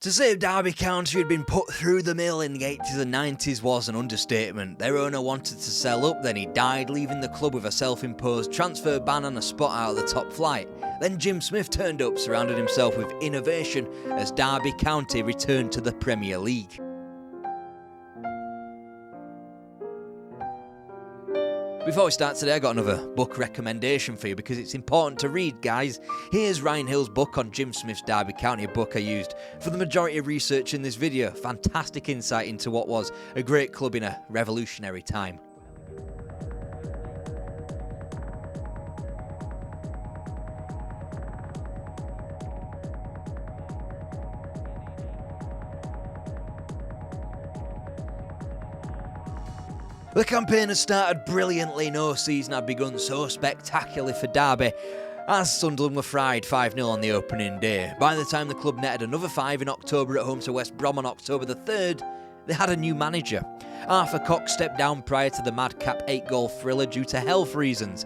To say Derby County had been put through the mill in the 80s and 90s was an understatement. Their owner wanted to sell up, then he died, leaving the club with a self-imposed transfer ban and a spot out of the top flight. Then Jim Smith turned up, surrounded himself with innovation as Derby County returned to the Premier League. Before we start today, I got another book recommendation for you because it's important to read, guys. Here's Ryan Hill's book on Jim Smith's Derby County, a book I used for the majority of research in this video. Fantastic insight into what was a great club in a revolutionary time. The campaign had started brilliantly. No season had begun so spectacularly for Derby, as Sunderland were fried 5-0 on the opening day. By the time the club netted another 5 in October at home to West Brom on October the 3rd, they had a new manager. Arthur Cox stepped down prior to the madcap 8-goal thriller due to health reasons.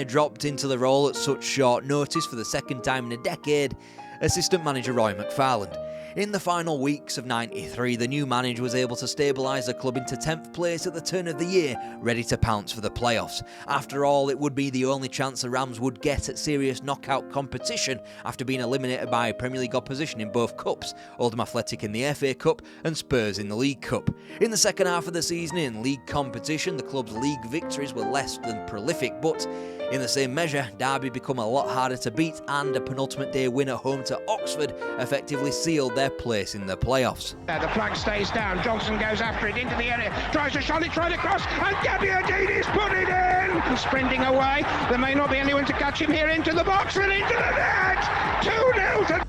Dropped into the role at such short notice for the second time in a decade, assistant manager Roy McFarland. In the final weeks of '93, the new manager was able to stabilise the club into 10th place at the turn of the year, ready to pounce for the playoffs. After all, it would be the only chance the Rams would get at serious knockout competition after being eliminated by Premier League opposition in both cups, Oldham Athletic in the FA Cup and Spurs in the League Cup. In the second half of the season in league competition, the club's league victories were less than prolific, but in the same measure, Derby become a lot harder to beat, and a penultimate day win at home to Oxford effectively sealed their place in the playoffs. The flag stays down, Johnson goes after it into the area, tries to shot it, tried across, and Gabbiadini's put it in! Sprinting away, there may not be anyone to catch him here, into the box and into the net! 2-0 to...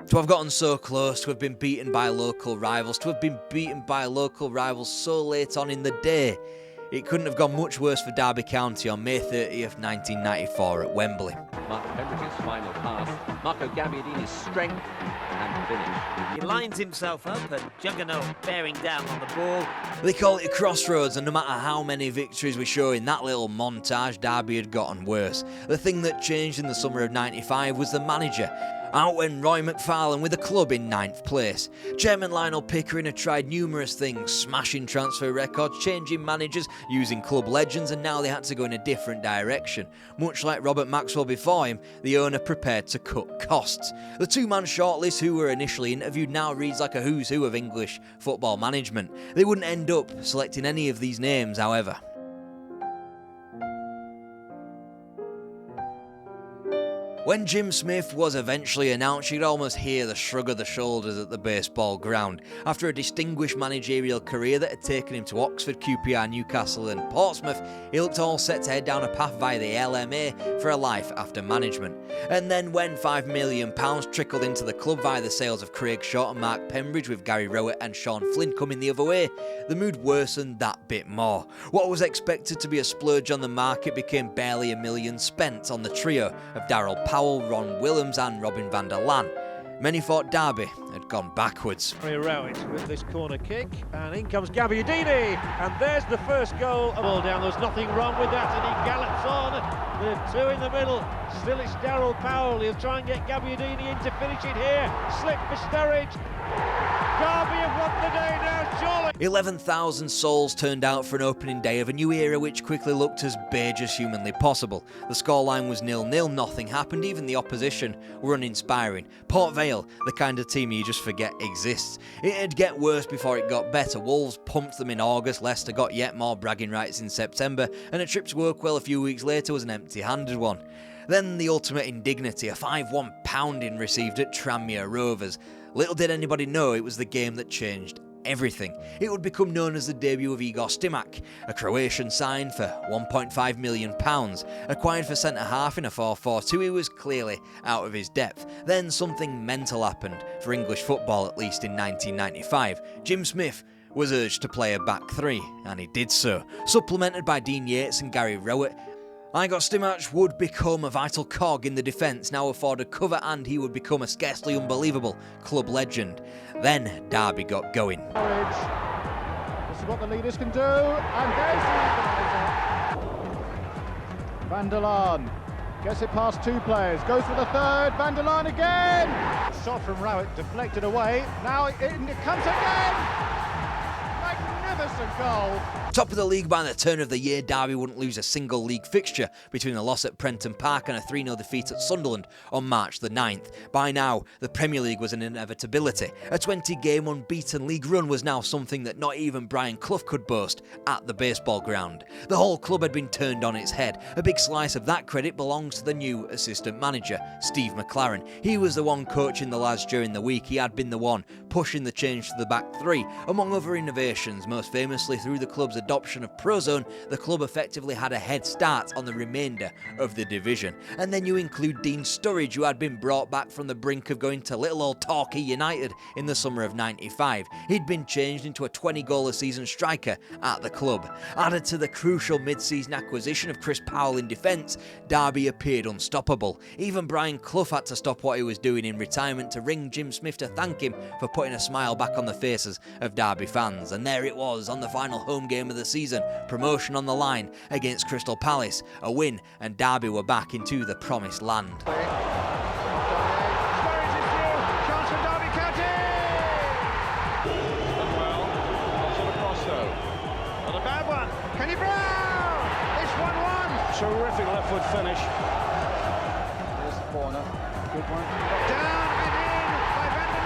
'To have gotten so close, to have been beaten by local rivals, to have been beaten by local rivals so late on in the day. It couldn't have gone much worse for Derby County on May 30th, 1994 at Wembley. Mark Pembridge's final pass, Marco Gabbiadini's strength and finish. He lines himself up and Juggernaut bearing down on the ball. They call it a crossroads, and no matter how many victories we show in that little montage, Derby had gotten worse. The thing that changed in the summer of '95 was the manager. Out went Roy McFarland with the club in 9th place. Chairman Lionel Pickering had tried numerous things, smashing transfer records, changing managers, using club legends, and now they had to go in a different direction. Much like Robert Maxwell before him, the owner prepared to cut costs. The two-man shortlist who were initially interviewed now reads like a who's who of English football management. They wouldn't end up selecting any of these names, however. When Jim Smith was eventually announced, you'd almost hear the shrug of the shoulders at the baseball ground. After a distinguished managerial career that had taken him to Oxford, QPR, Newcastle and Portsmouth, he looked all set to head down a path via the LMA for a life after management. And then when £5 million trickled into the club via the sales of Craig Short and Mark Pembridge, with Gary Rowett and Sean Flynn coming the other way, the mood worsened that bit more. What was expected to be a splurge on the market became barely £1 million spent on the trio of Darryl Powell, Ron Willems and Robin van der Laan. Many thought Derby had gone backwards. Rowett with this corner kick, and in comes Gabbiadini, and there's the first goal. Ball down, there's nothing wrong with that, and he gallops on. The two in the middle, still it's Darryl Powell. He'll try and get Gabbiadini in to finish it here. Slip for Sturridge. Derby have won the day now, surely. 11,000 souls turned out for an opening day of a new era which quickly looked as beige as humanly possible. The scoreline was 0-0, nothing happened, even the opposition were uninspiring. Port Vale, the kind of team you just forget exists. It'd get worse before it got better. Wolves pumped them in August, Leicester got yet more bragging rights in September, and a trip to Oakwell a few weeks later was an empty-handed one. Then the ultimate indignity, a 5-1 pounding received at Tranmere Rovers. Little did anybody know it was the game that changed everything. It would become known as the debut of Igor Stimac, a Croatian signed for £1.5 million, acquired for centre-half in a 4-4-2. He was clearly out of his depth. Then something mental happened, for English football at least, in 1995. Jim Smith was urged to play a back three, and he did so, supplemented by Dean Yates and Gary Rowett. Igor Stimac would become a vital cog in the defence, now afforded cover, and he would become a scarcely unbelievable club legend. Then Derby got going. This is what the leaders can do, and there's the equaliser. Van der Laan gets it past two players, goes for the third, Van der Laan again! Shot from Rowett, deflected away, now it comes again! Magnificent goal! Top of the league by the turn of the year, Derby wouldn't lose a single league fixture between a loss at Prenton Park and a 3-0 defeat at Sunderland on March the 9th. By now, the Premier League was an inevitability. A 20-game unbeaten league run was now something that not even Brian Clough could boast at the baseball ground. The whole club had been turned on its head. A big slice of that credit belongs to the new assistant manager, Steve McLaren. He was the one coaching the lads during the week. He had been the one pushing the change to the back three. Among other innovations, most famously through the club's adoption of Prozone, the club effectively had a head start on the remainder of the division. And then you include Dean Sturridge, who had been brought back from the brink of going to little old Torquay United in the summer of '95. He'd been changed into a 20-goal-a-season striker at the club. Added to the crucial mid-season acquisition of Chris Powell in defence, Derby appeared unstoppable. Even Brian Clough had to stop what he was doing in retirement to ring Jim Smith to thank him for putting a smile back on the faces of Derby fans. And there it was on the final home game of the season, promotion on the line against Crystal Palace, a win, and Derby were back into the promised land. Kenny Brown! It's 1-1. Terrific left foot finish. There's the corner. Good one. Down and in by Van der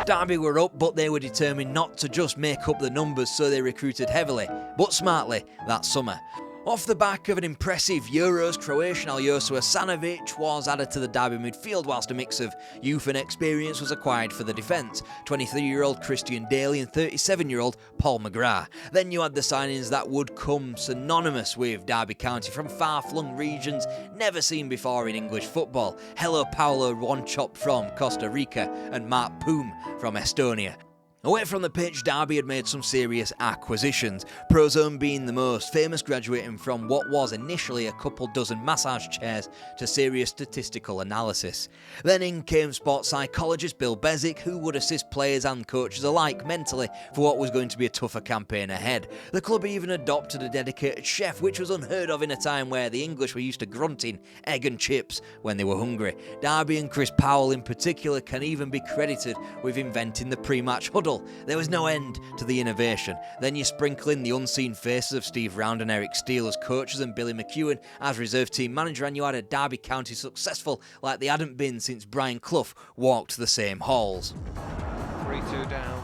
Laan. Derby were up, but they were determined not to just make up the numbers, so they recruited heavily, but smartly, that summer. Off the back of an impressive Euros, Croatian Aljosa Asanovic was added to the Derby midfield, whilst a mix of youth and experience was acquired for the defence. 23-year-old Christian Daly and 37-year-old Paul McGrath. Then you had the signings that would come synonymous with Derby County from far-flung regions never seen before in English football. Hello Paulo Wanchop from Costa Rica and Mark Poom from Estonia. Away from the pitch, Derby had made some serious acquisitions, Prozone being the most famous, graduating from what was initially a couple dozen massage chairs to serious statistical analysis. Then in came sports psychologist Bill Bezic, who would assist players and coaches alike mentally for what was going to be a tougher campaign ahead. The club even adopted a dedicated chef, which was unheard of in a time where the English were used to grunting egg and chips when they were hungry. Derby and Chris Powell in particular can even be credited with inventing the pre-match huddle. There was no end to the innovation. Then you sprinkle in the unseen faces of Steve Round and Eric Steele as coaches and Billy McEwen as reserve team manager, and you had a Derby County successful like they hadn't been since Brian Clough walked the same halls. 3-2 down.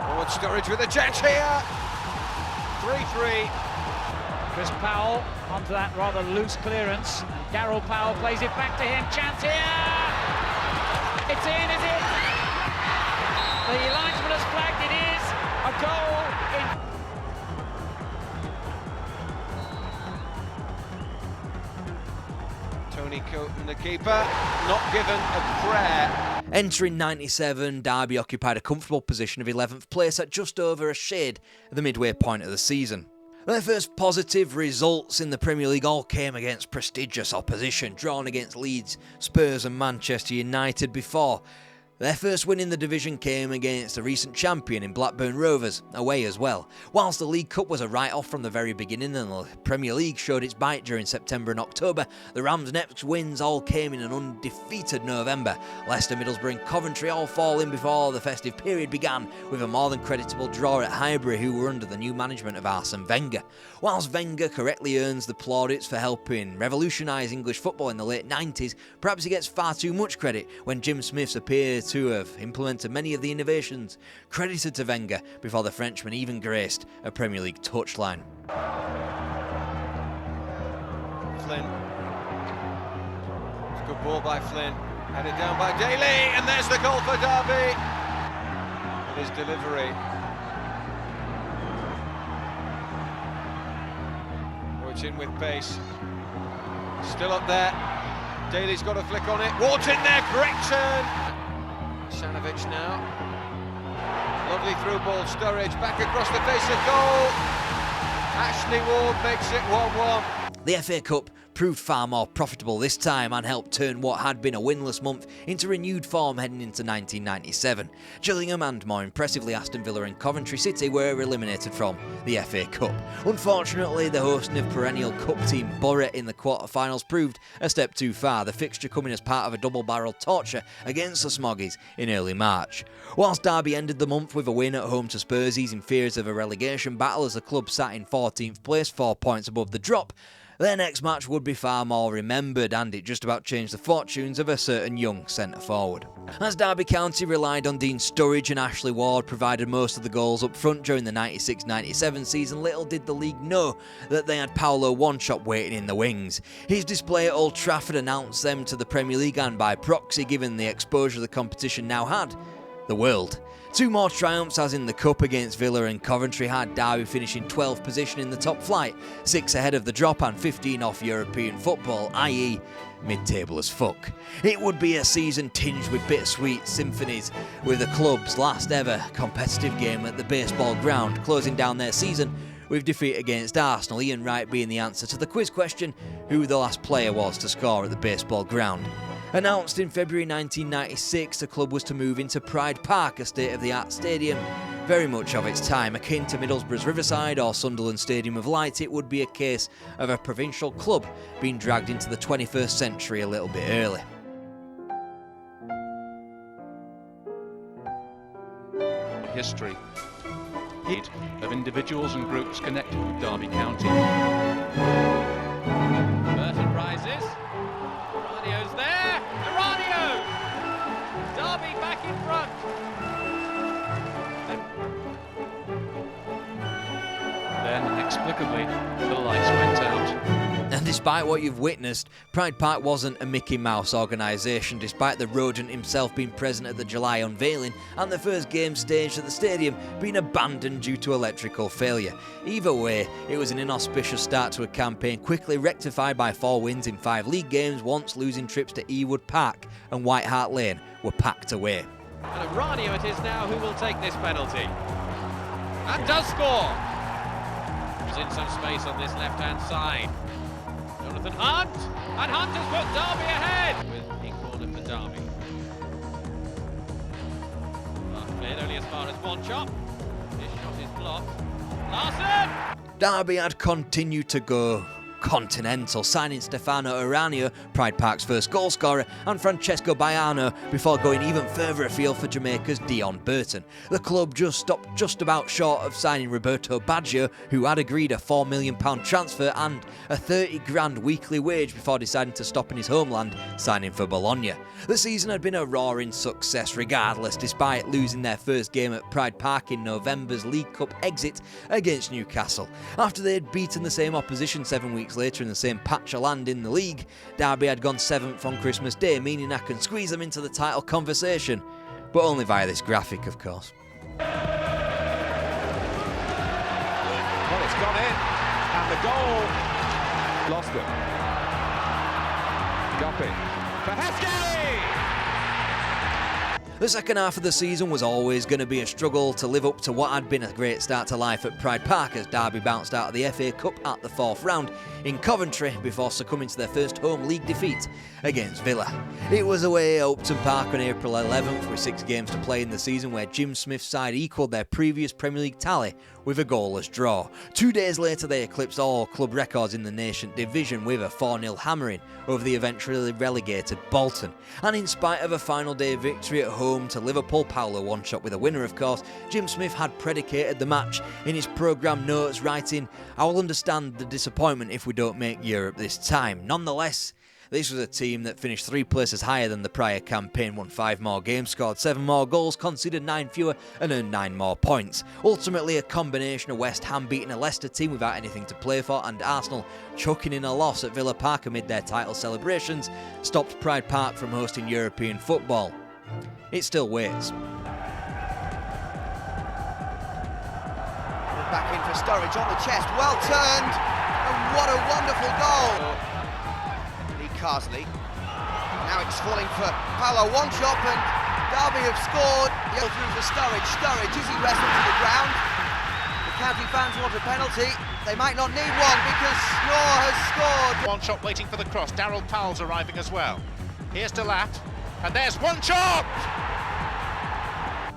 Forward Sturridge with a chance here. 3-3. Chris Powell onto that rather loose clearance. Darryl Powell plays it back to him. Chance here. It's in, is it? The linesman has flagged, it is a goal in. Tony Coton, the keeper, not given a prayer. Entering 97, Derby occupied a comfortable position of 11th place at just over a shade at the midway point of the season. Their first positive results in the Premier League all came against prestigious opposition, drawn against Leeds, Spurs and Manchester United before. Their first win in the division came against a recent champion in Blackburn Rovers, away as well. Whilst the League Cup was a write-off from the very beginning and the Premier League showed its bite during September and October, the Rams' next wins all came in an undefeated November. Leicester, Middlesbrough and Coventry all falling before the festive period began, with a more than creditable draw at Highbury, who were under the new management of Arsene Wenger. Whilst Wenger correctly earns the plaudits for helping revolutionise English football in the late 90s, perhaps he gets far too much credit when Jim Smiths appears to have implemented many of the innovations credited to Wenger before the Frenchman even graced a Premier League touchline. Flynn. It's a good ball by Flynn. Headed down by Daly, and there's the goal for Derby. And his delivery. It's in with pace. Still up there. Daly's got a flick on it. Ward's in there, great turn. Asanovic now. Lovely through ball, Sturridge back across the face of goal. Ashley Ward makes it 1-1. The FA Cup proved far more profitable this time and helped turn what had been a winless month into renewed form heading into 1997. Gillingham and, more impressively, Aston Villa and Coventry City were eliminated from the FA Cup. Unfortunately, the hosting of perennial cup team Borough in the quarter-finals proved a step too far, the fixture coming as part of a double-barrel torture against the Smoggies in early March. Whilst Derby ended the month with a win at home to Spurs, easing fears of a relegation battle as the club sat in 14th place, 4 points above the drop, their next match would be far more remembered, and it just about changed the fortunes of a certain young centre-forward. As Derby County relied on Dean Sturridge and Ashley Ward provided most of the goals up front during the 96-97 season, little did the league know that they had Paolo Wanchope waiting in the wings. His display at Old Trafford announced them to the Premier League and by proxy, given the exposure the competition now had, the world. 2 more triumphs, as in the Cup against Villa and Coventry, had Derby finishing 12th position in the top flight, 6 ahead of the drop and 15 off European football, i.e. mid-table as fuck. It would be a season tinged with bittersweet symphonies, with the club's last ever competitive game at the baseball ground, closing down their season with defeat against Arsenal, Ian Wright being the answer to the quiz question, who the last player was to score at the baseball ground. Announced in February 1996, the club was to move into Pride Park, a state-of-the-art stadium. Very much of its time, akin to Middlesbrough's Riverside or Sunderland Stadium of Light, it would be a case of a provincial club being dragged into the 21st century a little bit early. History of individuals and groups connected with Derby County. Burton rises. Radio's there. Radio! Derby back in front. Then, inexplicably, the lights went out. And despite what you've witnessed, Pride Park wasn't a Mickey Mouse organisation, despite the rodent himself being present at the July unveiling and the first game staged at the stadium being abandoned due to electrical failure. Either way, it was an inauspicious start to a campaign quickly rectified by 4 wins in 5 league games, once losing trips to Ewood Park and White Hart Lane were packed away. And a Radio it is now who will take this penalty. And does score! He's in some space on this left-hand side. Jonathan Hunt! And Hunt has put Derby ahead! With in corner for Derby. Cleared only as far as Wanchope. His shot is blocked. Larson! Derby had continued to go continental, signing Stefano Aranio, Pride Park's first goalscorer, and Francesco Baiano before going even further afield for Jamaica's Dion Burton. The club just stopped just about short of signing Roberto Baggio, who had agreed a £4 million transfer and a 30 grand weekly wage before deciding to stop in his homeland, signing for Bologna. The season had been a roaring success regardless, despite losing their first game at Pride Park in November's League Cup exit against Newcastle. After they had beaten the same opposition 7 weeks later in the same patch of land in the league, Derby had gone 7th on Christmas Day, meaning I can squeeze them into the title conversation, but only via this graphic, of course. Well, it's gone in, and the goal lost it. Guppy for Heskey! The second half of the season was always going to be a struggle to live up to what had been a great start to life at Pride Park, as Derby bounced out of the FA Cup at the 4th round in Coventry before succumbing to their first home league defeat against Villa. It was away at Upton Park on April 11th with 6 games to play in the season, where Jim Smith's side equalled their previous Premier League tally with a goalless draw. 2 days later they eclipsed all club records in the Nascent Division with a 4-0 hammering over the eventually relegated Bolton. And in spite of a final day victory at home to Liverpool, Paolo Wanchope with a winner of course, Jim Smith had predicated the match in his programme notes, writing, "I will understand the disappointment if we don't make Europe this time. Nonetheless, this was a team that finished 3 places higher than the prior campaign, won 5 more games, scored 7 more goals, conceded 9 fewer and earned 9 more points. Ultimately, a combination of West Ham beating a Leicester team without anything to play for and Arsenal chucking in a loss at Villa Park amid their title celebrations stopped Pride Park from hosting European football. It still waits." Back in for Sturridge on the chest, well turned, and what a wonderful goal! Carsley. Now it's falling for Paolo Wanchope, and Derby have scored. The through for Sturridge. Sturridge, is he wrestled to the ground? The County fans want a penalty. They might not need one because Snore has scored. One shot waiting for the cross. Daryl Powell's arriving as well. Here's Delat, and there's one shot!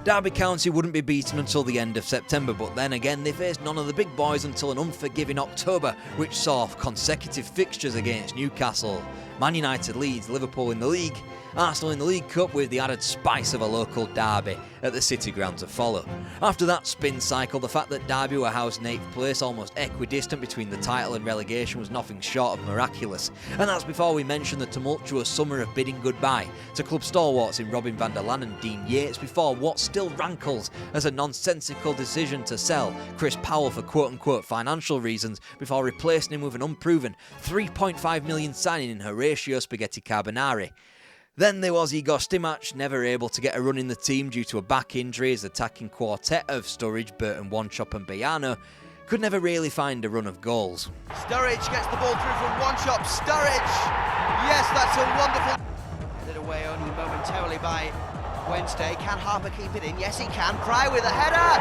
Derby County wouldn't be beaten until the end of September, but then again they faced none of the big boys until an unforgiving October, which saw consecutive fixtures against Newcastle, Man United, Leeds, Liverpool in the league, Arsenal in the League Cup with the added spice of a local derby at the City Ground to follow. After that spin cycle, the fact that Derby were housed in 8th place, almost equidistant between the title and relegation, was nothing short of miraculous. And that's before we mention the tumultuous summer of bidding goodbye to club stalwarts in Robin van der Laan and Dean Yates before what still rankles as a nonsensical decision to sell Chris Powell for quote-unquote financial reasons before replacing him with an unproven £3.5 million signing in Horatio Spaghetti Carbonari. Then there was Igor Stimac, never able to get a run in the team due to a back injury. His attacking quartet of Sturridge, Burton, Wanchop and Bayano could never really find a run of goals. Sturridge gets the ball through from Wanchop. Sturridge! Yes, that's a wonderful... Headed away only momentarily by Wednesday. Can Harper keep it in? Yes, he can. Pry with a header!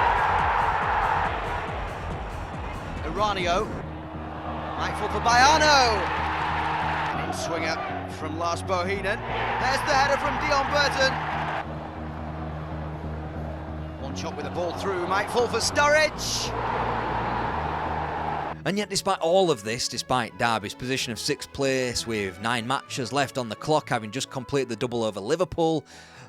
Iranio. Might fall for Bayano. An in-swinger from Lars Bohinen. There's the header from Dion Burton. One shot with the ball through, might fall for Sturridge. And yet despite all of this, despite Derby's position of 6th place with 9 matches left on the clock, having just completed the double over Liverpool,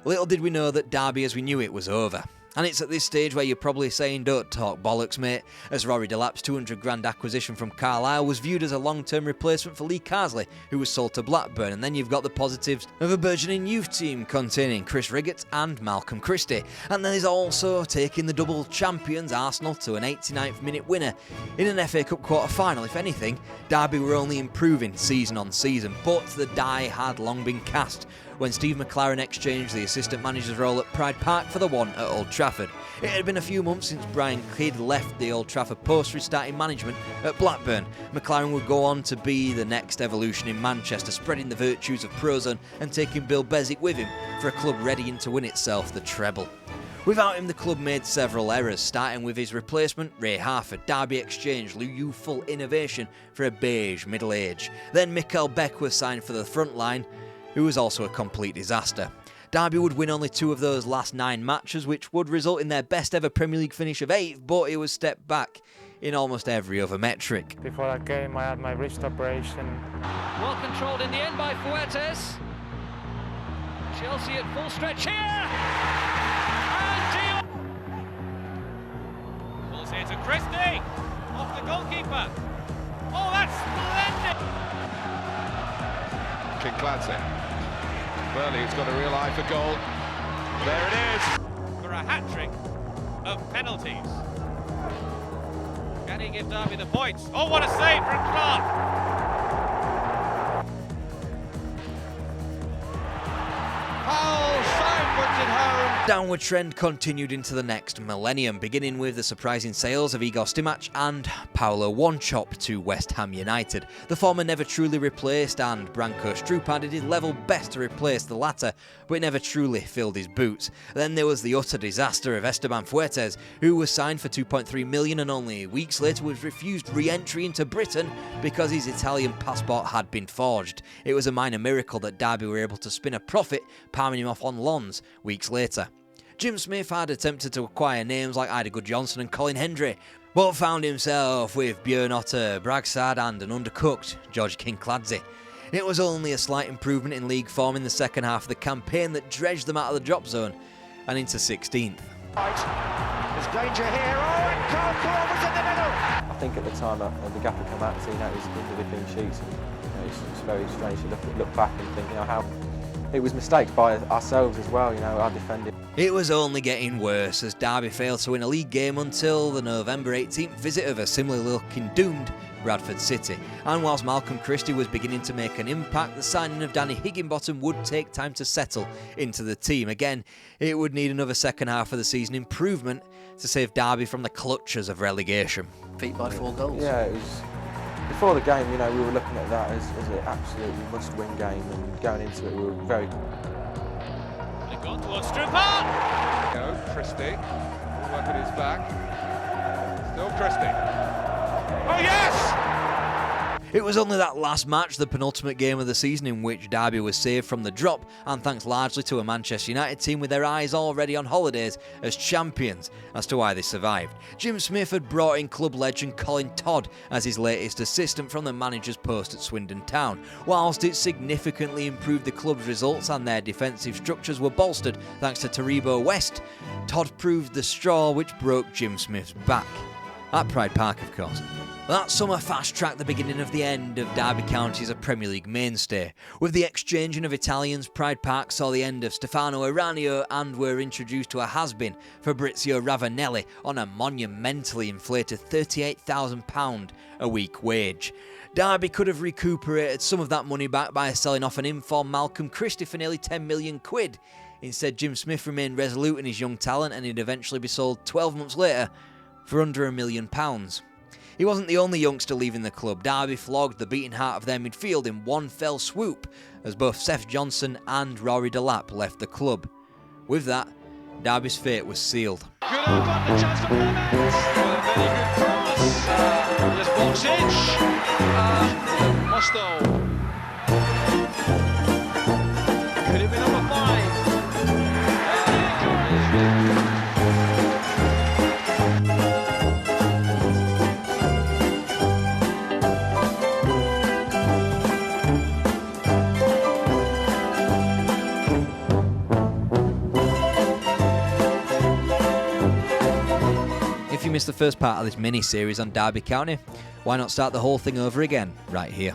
little did we know that Derby as we knew it was over. And it's at this stage where you're probably saying don't talk bollocks mate, as Rory Delap's 200 grand acquisition from Carlisle was viewed as a long-term replacement for Lee Carsley, who was sold to Blackburn, and then you've got the positives of a burgeoning youth team containing Chris Riggott and Malcolm Christie. And there's also taking the double champions Arsenal to an 89th minute winner in an FA Cup quarter-final. If anything, Derby were only improving season on season, but the die had long been cast when Steve McLaren exchanged the assistant manager's role at Pride Park for the one at Old Trafford. It had been a few months since Brian Kidd left the Old Trafford post, restarting management at Blackburn. McLaren would go on to be the next evolution in Manchester, spreading the virtues of Prozone and taking Bill Bezic with him for a club readying to win itself the treble. Without him, the club made several errors, starting with his replacement, Ray Harford. Derby exchanged youthful innovation for a beige middle age. Then Mikael Beck was signed for the front line, who was also a complete disaster. Derby would win only 2 of those last 9 matches, which would result in their best ever Premier League finish of 8th, but it was stepped back in almost every other metric. Before that game I had my wrist operation. Well controlled in the end by Fuertes. Chelsea at full stretch here! And Dion! Balls here to Christie! Off the goalkeeper! Oh, that's splendid! Kincladze. Burley, who's got a real eye for goal. There it is! For a hat-trick of penalties. Can he give Derby the points? Oh, what a save from Clark! Powell puts it home. Downward trend continued into the next millennium, beginning with the surprising sales of Igor Stimac and Paulo Wanchop to West Ham United. The former never truly replaced, and Branko Strupar did his level best to replace the latter, but it never truly filled his boots. Then there was the utter disaster of Esteban Fuertes, who was signed for $2.3 million and only weeks later was refused re-entry into Britain because his Italian passport had been forged. It was a minor miracle that Derby were able to spin a profit, palming him off on loans weeks later. Jim Smith had attempted to acquire names like Ida Goodjohnson and Colin Hendry, but found himself with Björn Otter Bragsad and an undercooked George Kincladze. It was only a slight improvement in league form in the second half of the campaign that dredged them out of the drop zone and into 16th. There's danger here. Oh, and Carl Cole was in the middle. I think at the time the gaffer came out and seen out his under the clean sheets, and it's very strange to look back and think, how it was mistakes by ourselves as well, our defending. It was only getting worse as Derby failed to win a league game until the November 18th visit of a similarly looking doomed Bradford City. And whilst Malcolm Christie was beginning to make an impact, the signing of Danny Higginbottom would take time to settle into the team. Again, it would need another second half of the season improvement to save Derby from the clutches of relegation. Beat by 4 goals. Yeah, it was. Before the game, we were looking at that as an absolutely must-win game, and going into it, we were very. They've gone towards Strupar. Christie, work at his back. No cresting. Oh yes! It was only that last match, the penultimate game of the season, in which Derby was saved from the drop, and thanks largely to a Manchester United team with their eyes already on holidays as champions, as to why they survived. Jim Smith had brought in club legend Colin Todd as his latest assistant from the manager's post at Swindon Town. Whilst it significantly improved the club's results and their defensive structures were bolstered thanks to Taribo West, Todd proved the straw which broke Jim Smith's back. At Pride Park, of course. That summer fast-tracked the beginning of the end of Derby County as a Premier League mainstay. With the exchanging of Italians, Pride Park saw the end of Stefano Eranio and were introduced to a has-been, Fabrizio Ravanelli, on a monumentally inflated £38,000 a week wage. Derby could have recuperated some of that money back by selling off an informed Malcolm Christie for nearly £10 million. Instead, Jim Smith remained resolute in his young talent and he'd eventually be sold 12 months later for under £1 million. He wasn't the only youngster leaving the club. Derby flogged the beating heart of their midfield in one fell swoop as both Seth Johnson and Rory Delap left the club. With that, Derby's fate was sealed. Good open, chance for Clement. A very good cross. There's Boxic. Mosto. Could have been number 5. If you missed the first part of this mini-series on Derby County, why not start the whole thing over again right here?